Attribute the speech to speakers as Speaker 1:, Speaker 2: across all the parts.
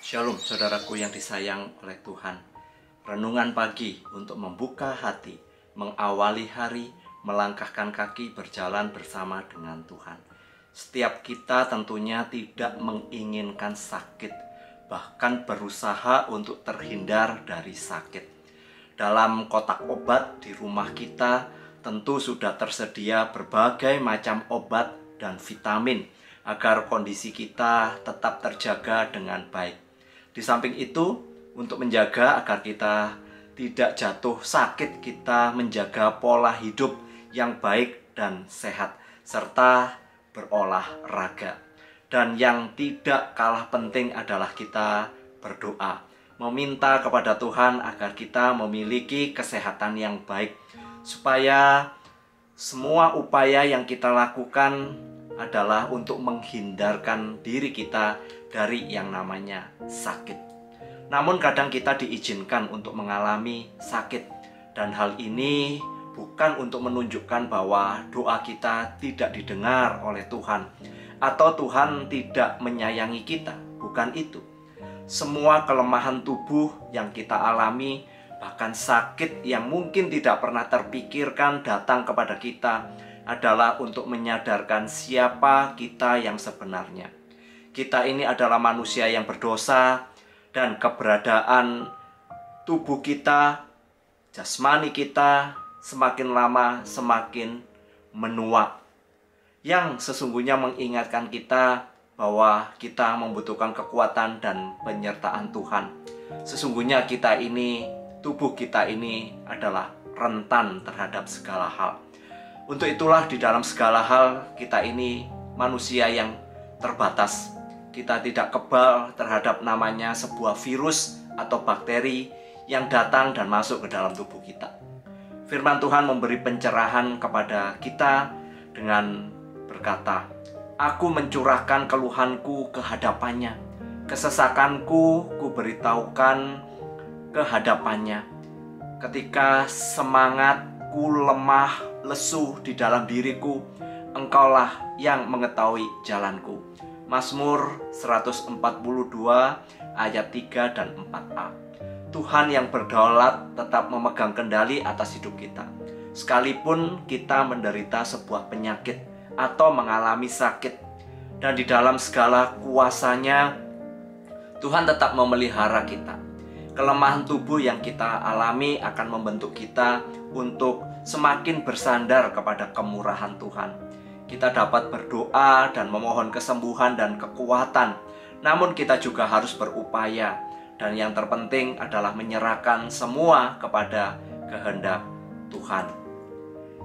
Speaker 1: Shalom saudaraku yang disayang oleh Tuhan. Renungan pagi untuk membuka hati, mengawali hari, melangkahkan kaki berjalan bersama dengan Tuhan. Setiap kita tentunya tidak menginginkan sakit, bahkan berusaha untuk terhindar dari sakit. Dalam kotak obat di rumah kita tentu sudah tersedia berbagai macam obat dan vitamin agar kondisi kita tetap terjaga dengan baik. Di samping itu, untuk menjaga agar kita tidak jatuh sakit, kita menjaga pola hidup yang baik dan sehat, serta berolahraga. Dan yang tidak kalah penting adalah kita berdoa, meminta kepada Tuhan agar kita memiliki kesehatan yang baik, supaya semua upaya yang kita lakukan adalah untuk menghindarkan diri kita dari yang namanya sakit. Namun kadang kita diizinkan untuk mengalami sakit, dan hal ini bukan untuk menunjukkan bahwa doa kita tidak didengar oleh Tuhan atau Tuhan tidak menyayangi kita. Bukan itu. Semua kelemahan tubuh yang kita alami, bahkan sakit yang mungkin tidak pernah terpikirkan datang kepada kita, adalah untuk menyadarkan siapa kita yang sebenarnya. Kita ini adalah manusia yang berdosa, dan keberadaan tubuh kita, jasmani kita, semakin lama semakin menua, yang sesungguhnya mengingatkan kita bahwa kita membutuhkan kekuatan dan penyertaan Tuhan. Sesungguhnya kita ini, tubuh kita ini adalah rentan terhadap segala hal. Untuk itulah di dalam segala hal kita ini manusia yang terbatas. Kita tidak kebal terhadap namanya sebuah virus atau bakteri yang datang dan masuk ke dalam tubuh kita. Firman Tuhan memberi pencerahan kepada kita dengan berkata, "Aku mencurahkan keluhanku ke hadapannya, kesesakanku kuberitahukan ke hadapannya. Ketika semangatku lemah, lesu di dalam diriku, Engkaulah yang mengetahui jalanku." Mazmur 142 ayat 3 dan 4a. Tuhan yang berdaulat tetap memegang kendali atas hidup kita. Sekalipun kita menderita sebuah penyakit atau mengalami sakit, dan di dalam segala kuasanya Tuhan tetap memelihara kita. Kelemahan tubuh yang kita alami akan membentuk kita untuk semakin bersandar kepada kemurahan Tuhan. Kita dapat berdoa dan memohon kesembuhan dan kekuatan, namun kita juga harus berupaya, dan yang terpenting adalah menyerahkan semua kepada kehendak Tuhan.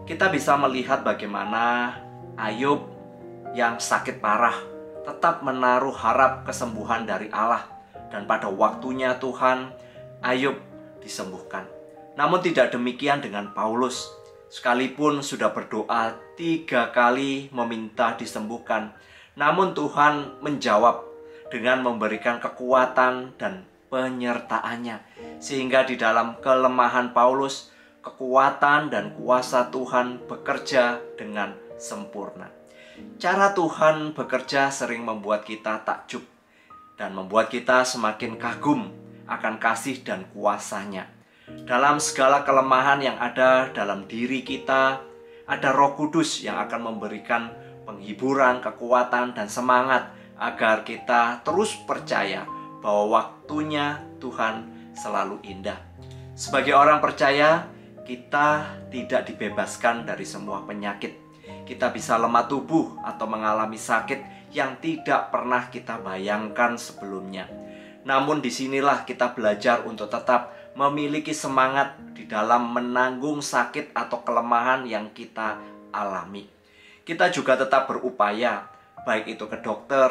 Speaker 1: Kita bisa melihat bagaimana Ayub yang sakit parah tetap menaruh harap kesembuhan dari Allah, dan pada waktunya Tuhan, Ayub disembuhkan. Namun tidak demikian dengan Paulus. Sekalipun sudah berdoa 3 kali meminta disembuhkan, namun Tuhan menjawab dengan memberikan kekuatan dan penyertaannya, sehingga di dalam kelemahan Paulus, kekuatan dan kuasa Tuhan bekerja dengan sempurna. Cara Tuhan bekerja sering membuat kita takjub dan membuat kita semakin kagum akan kasih dan kuasanya. Dalam segala kelemahan yang ada dalam diri kita, ada Roh Kudus yang akan memberikan penghiburan, kekuatan, dan semangat agar kita terus percaya bahwa waktunya Tuhan selalu indah. Sebagai orang percaya, kita tidak dibebaskan dari semua penyakit. Kita bisa lemah tubuh atau mengalami sakit yang tidak pernah kita bayangkan sebelumnya. Namun disinilah kita belajar untuk tetap memiliki semangat di dalam menanggung sakit atau kelemahan yang kita alami. Kita juga tetap berupaya, baik itu ke dokter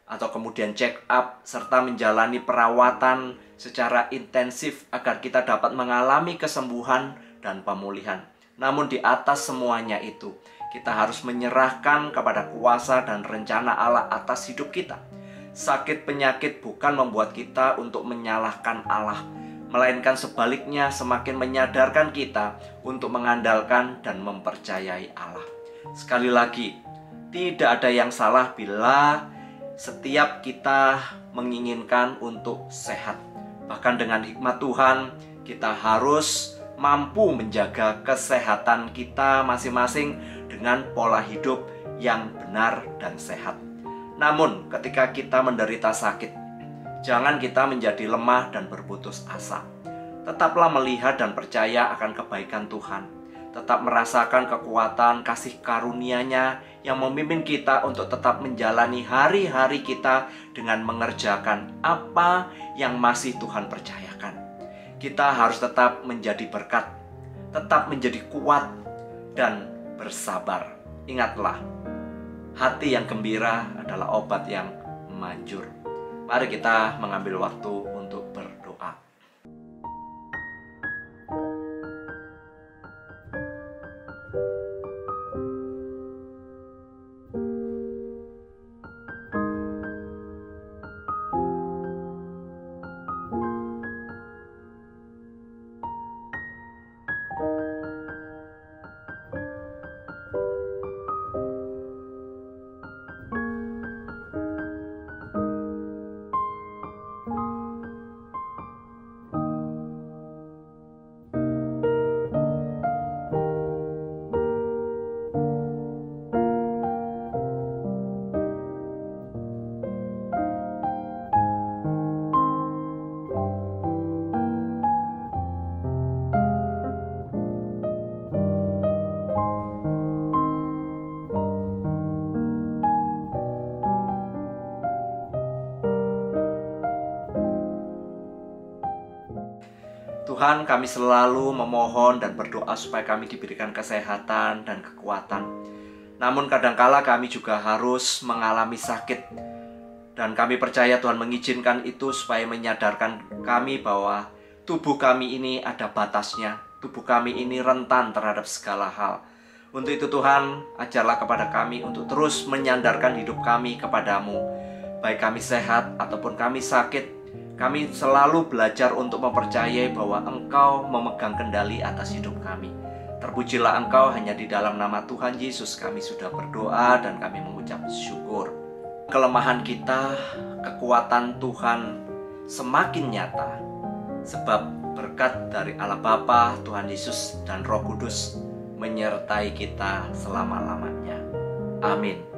Speaker 1: atau kemudian check up, serta menjalani perawatan secara intensif agar kita dapat mengalami kesembuhan dan pemulihan. Namun di atas semuanya itu, kita harus menyerahkan kepada kuasa dan rencana Allah atas hidup kita. Sakit penyakit bukan membuat kita untuk menyalahkan Allah, melainkan sebaliknya semakin menyadarkan kita untuk mengandalkan dan mempercayai Allah. Sekali lagi, tidak ada yang salah bila setiap kita menginginkan untuk sehat. Bahkan dengan hikmat Tuhan, kita harus mampu menjaga kesehatan kita masing-masing dengan pola hidup yang benar dan sehat. Namun, ketika kita menderita sakit, jangan kita menjadi lemah dan berputus asa. Tetaplah melihat dan percaya akan kebaikan Tuhan. Tetap merasakan kekuatan kasih karunia-Nya yang memimpin kita untuk tetap menjalani hari-hari kita dengan mengerjakan apa yang masih Tuhan percayakan. Kita harus tetap menjadi berkat, tetap menjadi kuat, dan bersabar. Ingatlah, hati yang gembira adalah obat yang manjur. Mari kita mengambil waktu untuk berdoa. Tuhan, kami selalu memohon dan berdoa supaya kami diberikan kesehatan dan kekuatan. Namun kadangkala kami juga harus mengalami sakit. Dan kami percaya Tuhan mengizinkan itu supaya menyadarkan kami bahwa tubuh kami ini ada batasnya. Tubuh kami ini rentan terhadap segala hal. Untuk itu Tuhan, ajarlah kepada kami untuk terus menyandarkan hidup kami kepadamu. Baik kami sehat ataupun kami sakit, kami selalu belajar untuk mempercayai bahwa Engkau memegang kendali atas hidup kami. Terpujilah Engkau, hanya di dalam nama Tuhan Yesus kami sudah berdoa dan kami mengucap syukur. Kelemahan kita, kekuatan Tuhan semakin nyata. Sebab berkat dari Allah Bapa, Tuhan Yesus, dan Roh Kudus menyertai kita selama-lamanya. Amin.